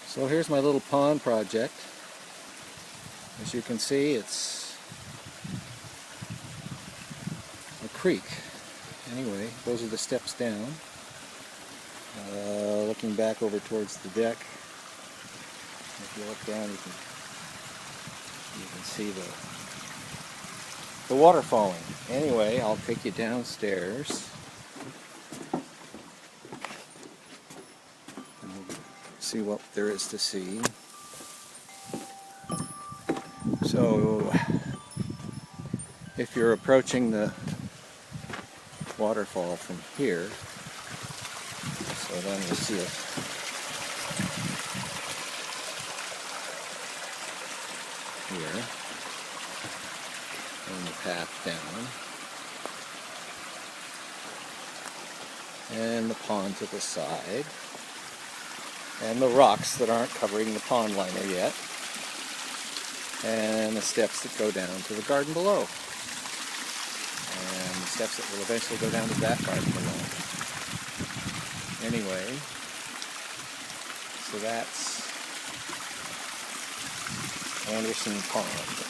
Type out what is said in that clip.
So here's my little pond project. As you can see, it's a creek. Anyway, those are the steps down. Looking back over towards the deck, if you look down, you can see the water falling. Anyway, I'll take you downstairs. And we'll see what there is to see. So, if you're approaching the waterfall from here, so then you see it here, and the path down, and the pond to the side, and the rocks that aren't covering the pond liner yet, and the steps that go down to the garden below, and the steps that will eventually go down to that garden below. Anyway, so that's Anderson Pond.